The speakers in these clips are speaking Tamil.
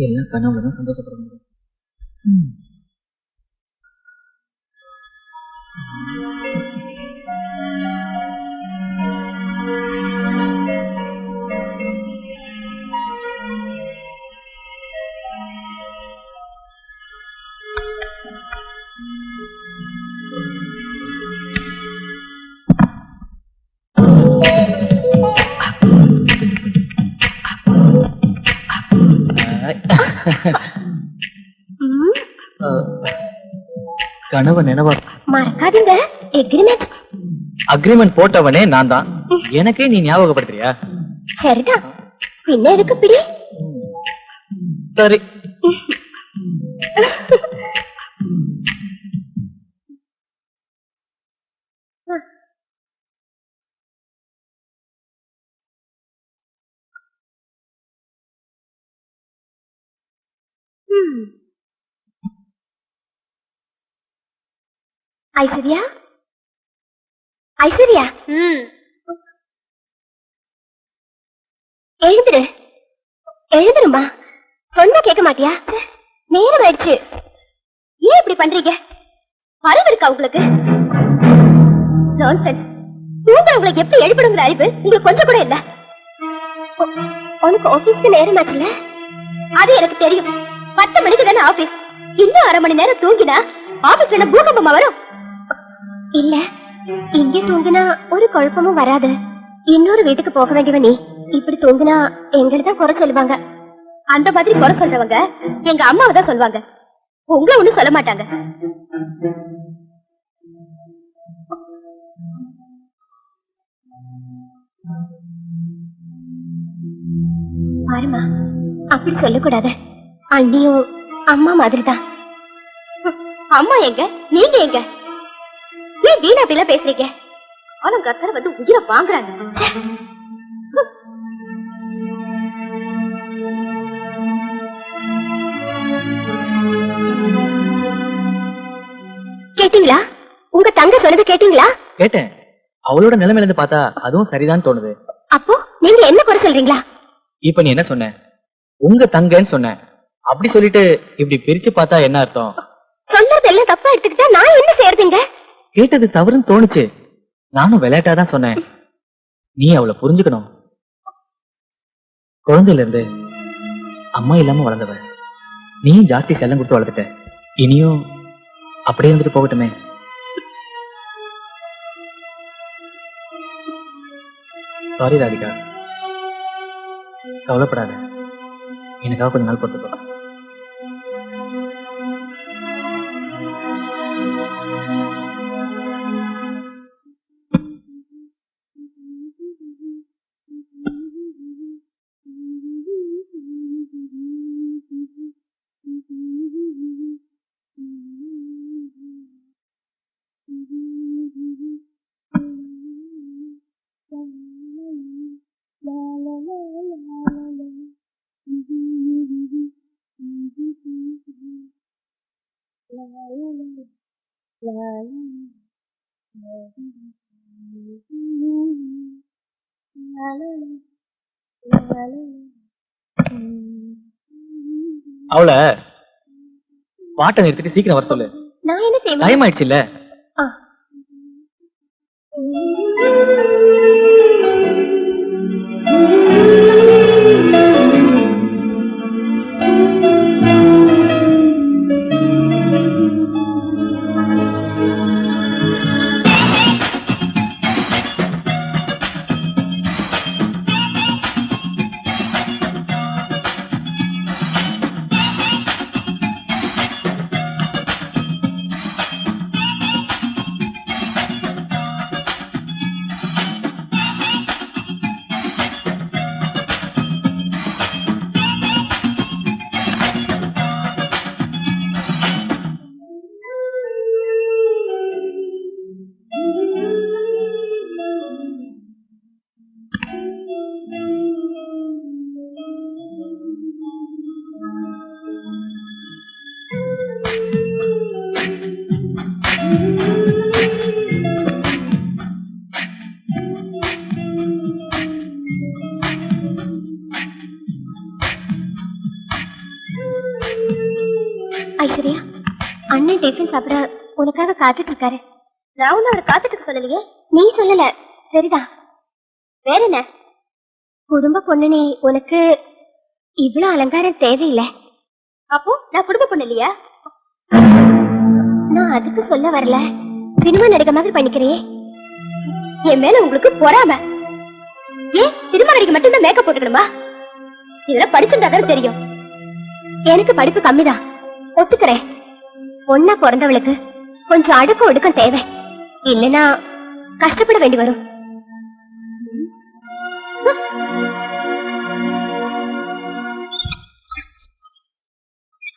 எல்லாம் கனவுலதான் சந்தோஷப்பட முடியும். கனவு நினைவா மறக்காதீங்க. அக்ரிமெண்ட் போட்டவனே நான் தான். எனக்கே நீ ஞாபகப்படுத்துறியா? சரிதான், பின்ன எதுக்கு பிடி? சரி. ஐஸ்வர்யா, ஐஸ்வர்யா, எழுந்துரு, எழுந்துருமா. சொன்னா கேட்க மாட்டியா? நேரம் ஆயிடுச்சு. ஏன் இப்படி பண்றீங்க? அறிவு இருக்கா உங்களுக்கு? நான்சென்ஸ். தூங்குறவங்களுக்கு எப்படி எழுப்பிடுங்கிற அறிவு உங்களுக்கு கொஞ்சம் கூட இல்ல. உனக்கு ஆபீஸ்க்கு நேரம் ஆச்சுல? அது எனக்கு தெரியும். 10 மணிக்கு தானே ஆபீஸ். இன்னும் 1/2 மணி நேரம் தூங்கினா ஆபீஸ்ல என்ன பூகம்பமா வரும்? இல்ல, இங்க தூங்கினா ஒரு குழப்பமும் வராது. இன்னொரு வீட்டுக்கு போக வேண்டியவ நீ இப்படி தூங்கினா எங்கள்தான் குறை சொல்லுவாங்க. அந்த மாதிரி குறை சொல்றவங்க எங்க அம்மாவை தான் சொல்லுவாங்க. உங்களை ஒண்ணும் சொல்ல மாட்டாங்க. பாருமா, அப்படி சொல்லக்கூடாது. அண்ணியும் அம்மா மாதிரிதான். அம்மா எங்க, நீங்க எங்க? ஏன் வீணா அப்படிலாம் பேசுறீங்க? ஆனா கத்தரை வந்து உயிரை வாங்குறாங்க. கேட்டீங்களா? உங்க தங்க சொன்னது கேட்டீங்களா? கேட்டேன். அவளோட நிலைமையில இருந்து பார்த்தா அதுவும் சரிதான் தோணுது. அப்போ நீங்க என்ன குறை சொல்றீங்களா? இப்ப நீ என்ன சொன்ன? உங்க தங்கன்னு சொன்ன. அப்படி சொல்லிட்டு இப்படி பிரிச்சு பார்த்தா என்ன அர்த்தம்? சொல்றது எல்லாம் தப்பா எடுத்துக்கிட்டா நான் என்ன செய்யறதுங்க? கேட்டது தவறுன்னு தோணுச்சு. நானும் விளையாட்டாதான் சொன்னேன். நீ அவளை புரிஞ்சுக்கணும். குழந்தையில இருந்து அம்மா இல்லாம வளர்ந்தவ. நீயும் ஜாஸ்தி செல்லம் கொடுத்து வளர்த்துட்ட. இனியும் அப்படியே இருந்துட்டு போகட்டுமே. சாரி ராதிகா, கவலைப்படாத. எனக்காக கொஞ்ச நாள் பொறுத்துக்கோ. அவளை பாட்டை நிறுத்திட்டு சீக்கிரம் வர சொல்லு. நான் என்ன செய்வேன்? டைம் ஆயிடுச்சு இல்ல? சாப்பிட உனக்காக காத்துட்டு இருக்காரு. நான் ஒண்ணு அவரை காத்துட்டு இருக்க சொல்லலையே. நீ சொல்லல, சரிதான். வேற என்ன? குடும்ப பொண்ணு நீ, உனக்கு இவ்வளவு அலங்காரம் தேவையில்லை. அப்போ நான் குடும்ப பொண்ணு இல்லையா? நான் அதுக்கு சொல்ல வரல. சினிமா நடிக்க மாதிரி பண்ணிக்கிறேன். என் மேல உங்களுக்கு பொறாம. ஏன் சினிமா நடிக்க மட்டும்தான் மேக்கப் போட்டுக்கணுமா? இதெல்லாம் படிச்சிருந்தாதான் தெரியும். எனக்கு படிப்பு கம்மிதான், ஒத்துக்கிறேன். பொண்ணா பிறந்தவளுக்கு கொஞ்சம் அடக்கம் ஒடுக்கம் தேவை, இல்லைன்னா கஷ்டப்பட வேண்டி வரும்.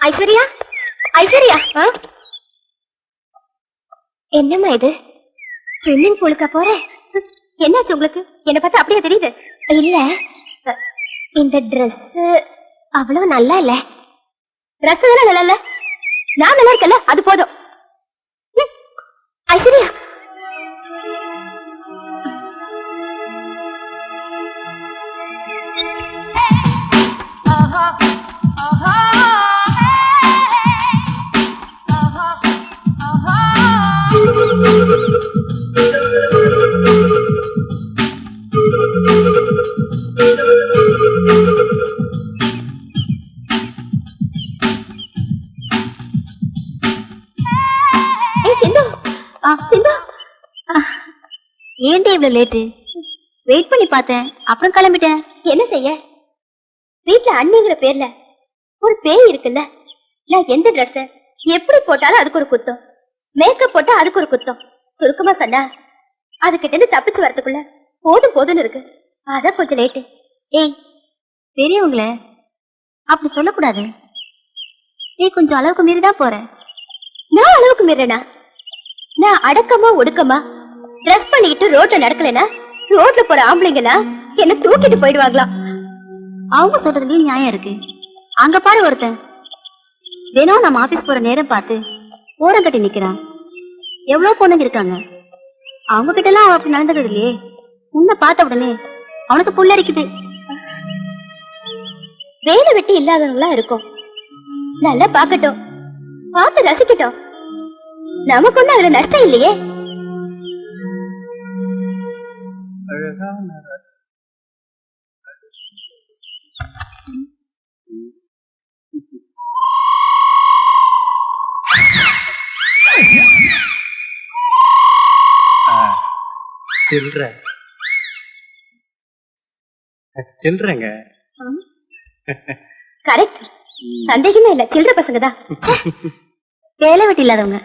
ஐஸ்வர்யா, ஐஸ்வர்யா, என்னம்மா இது? ஸ்விம்மிங் பூலுக்கா போற? என்னாச்சு உங்களுக்கு? என்ன பார்த்தா அப்படியே தெரியுது. இல்ல, இந்த Dress அவ்வளவு நல்லா இல்ல. Dress தானே நல்லா இல்ல, நான் நல்லா இருக்கல, அது போதும். ஐஸ்வர்யா, ஏன்டே இவ்வளவு லேட்டு? வெயிட் பண்ணி பார்த்தேன், அப்புறம் கிளம்பிட்டேன். என்ன செய்ய? வீட்டுல அண்ணிங்கிற பேர்ல ஒரு பேய் இருக்குல்ல. நான் எந்த Dress எப்படி போட்டாலும் அதுக்கு ஒரு குத்தம், மேக்கப் போட்டா அதுக்கு ஒரு குத்தம். சுருக்கமா சொன்னா அதுகிட்ட இருந்து தப்பிச்சு வரதுக்குள்ள போதும் போதும்னு இருக்கு. அதான் கொஞ்சம் லேட்டு. ஏய், பெரியவங்கள அப்படி சொல்லக்கூடாது. நீ கொஞ்சம் அளவுக்கு மீறிதான் போற. நான் அளவுக்கு மீறனா? நான் அடக்கமா ஒடுக்கமா ட்ரெஸ் பண்ணிட்டு ரோட்ல நடக்கலனா ரோட்ல போற ஆம்பளைங்களா என்ன தூக்கிட்டு போயிடுவாங்களா? அவங்க சொல்றதுலயும் நியாயம் இருக்கு. அங்க பாரு, ஒருத்தன் தினம் நம்ம ஆபீஸ் போற நேரம் பார்த்து ஓரம் கட்டி நிக்கிறான். எவ்வளவு பொண்ணுங்க இருக்காங்க, அவங்க கிட்ட எல்லாம் அவ அப்படி நடந்துக்கிறது இல்லையே. உன்னை பார்த்த உடனே அவனுக்கு புல்லரிக்குது. வேலை வெட்டி இல்லாதவங்களா இருக்கும், நல்லா பாக்கட்டும், பார்த்து ரசிக்கட்டும். நமக்கு ஒண்ணு அதுல நஷ்டம் இல்லையே. சில்றங்க. கரெக்ட், சந்தேகமே இல்ல, சில்லற பசங்க தான். வேலை வெட்டி இல்லாதவங்க.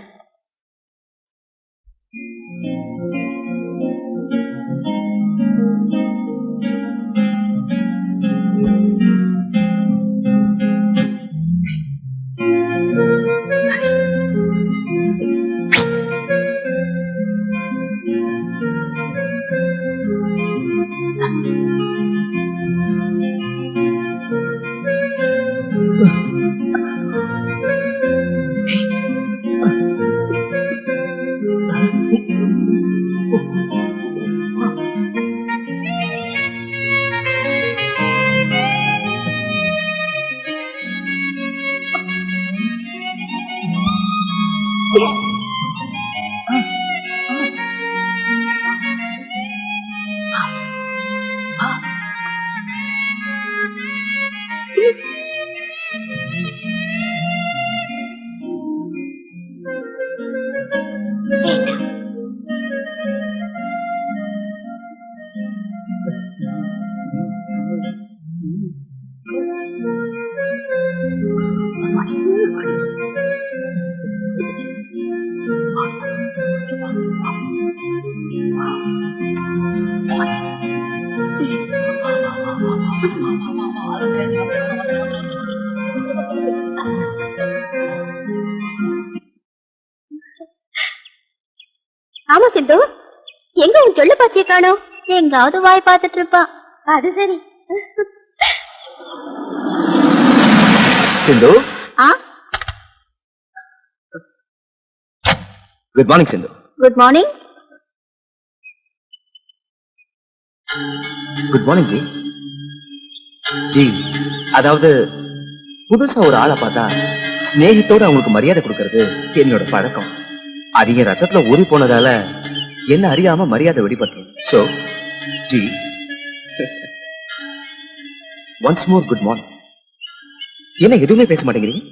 ஆமா சிந்து, எங்க உன் சொல்ல பாத்திய காணோம்? எங்காவது வாய் பார்த்துட்டு இருப்பான். அது சரி. சிந்து, ஆ, good morning Sindhu. Good morning. Good morning ji. Ji, அதாவது புதுசா ஒரு ஆளை பார்த்தா ஸ்நேகத்தோட அவங்களுக்கு மரியாதை கொடுக்கறது என்னோட பழக்கம். அது என் ரத்தத்துல ஊறி போனதால என்ன அறியாம மரியாதை வெளிப்பட்டு. So G, once more good morning. என்ன எதுவுமே பேச மாட்டேங்கிறீங்க?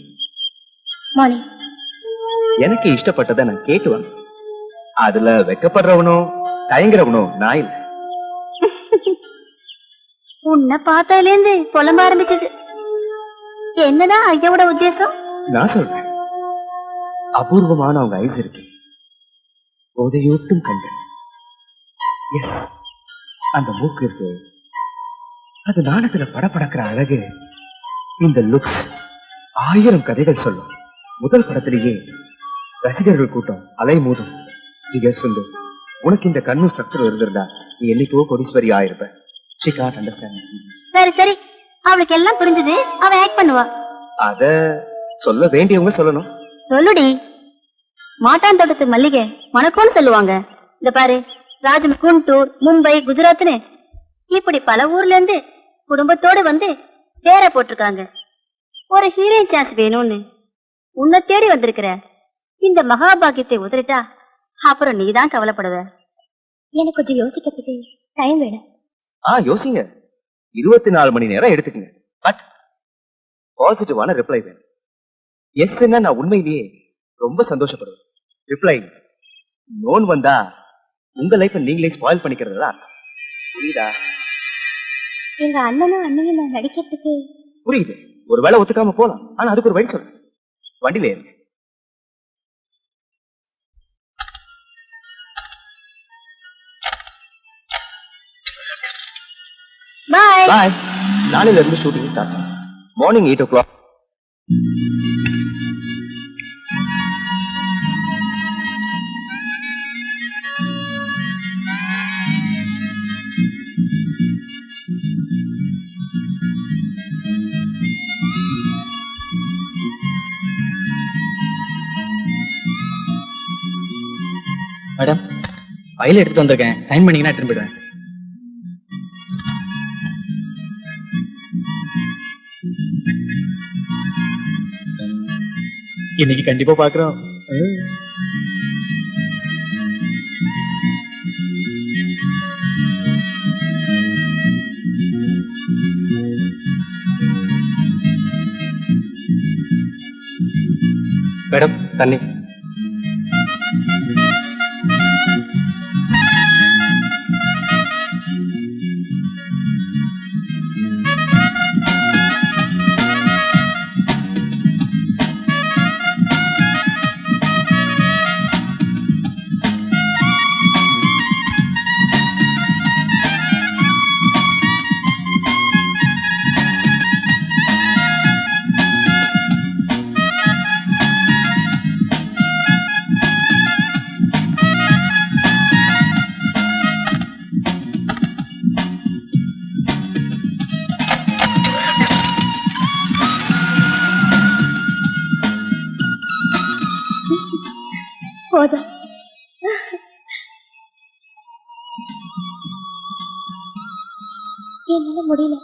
மார்னிங். எனக்கு இஷ்டப்பட்டதை நான் கேட்டுவேன். அதுல வெக்கப்படுறவனோ தயங்குறவனோ நான் இல்ல. உன்னை பார்த்தாலே இருந்து புலம்ப ஆரம்பிச்சது. என்னதான் ஐயாவோட உத்தேசம்? நான் சொல்றேன், அபூர்வமான அவங்க ஐஸ் இருக்கு, போதையூட்டும் கண்கள். எஸ், அந்த மூக்கு இருக்கு, அது நாணத்துல படபடக்கிற அழகு. இந்த லுக்ஸ் 1000 கதைகள் சொல்லும். முதல் படத்திலேயே ரசிகர்கள் கூட்டம் அலை மோதும். சுந்து, உனக்கு இந்த கண்ணு ஸ்ட்ரக்சர் இருந்திருந்தா நீ என்னைக்கோ கோடீஸ்வரி ஆயிருப்ப. She can't understand. சரி சரி, அவளுக்கு எல்லாம் புரிஞ்சது. அவ ஆக்ட் பண்ணுவா. அத சொல்ல வேண்டியவங்க சொல்லணும். சொல்லுடி. மாட்டான் தோட்டத்து மல்லிகை மணக்கோன்னு சொல்லுவாங்க. இந்த பாரு, ராஜம் குண்டூர், மும்பை, குஜராத்னு இப்படி பல ஊர்ல இருந்து குடும்பத்தோடு வந்து தேர போட்டிருக்காங்க. ஒரு ஹீரோயின் சான்ஸ் வேணும்னு உன்னை தேடி வந்திருக்கிற. இந்த மகாபாகியத்தை உதறிட்டா அப்புறம் நீதான் கவலைப்படுவ. எனக்கு கொஞ்சம் யோசிக்கிறதுக்கு டைம் வேணும். யோசிங்க, 24 மணி நேரம் எடுத்துக்கங்க. பட் பாசிட்டிவான ரிப்ளை வேணும். எஸ், நான் உண்மையிலேயே ரொம்ப சந்தோஷப்படுவேன். ரிப்ளை நோன் வந்தா உங்க லைஃப் நீங்களே ஸ்பாயில் பண்ணிக்கிறதா புரியுதா? எங்க அண்ணனும் அண்ணையும் நான் நடிக்கிறதுக்கு புரியுது. ஒரு வேளை ஒத்துக்காம போலாம், ஆனா அதுக்கு ஒரு வழி சொல்றேன். வண்டியில ஏறு. பாய் பாய். நாளையில இருந்து ஷூட்டிங் ஸ்டார்ட் பண்ணும். Morning 8 o'clock. மேடம், ஃபைல் எடுத்துட்டு வந்திருக்கேன். சைன் பண்ணீங்கன்னா எடுத்துட்டு போயிடுவேன். இன்னைக்கு கண்டிப்பா பாக்குறோம். மேடம், தண்ணி. போதும். என்னால முடியல.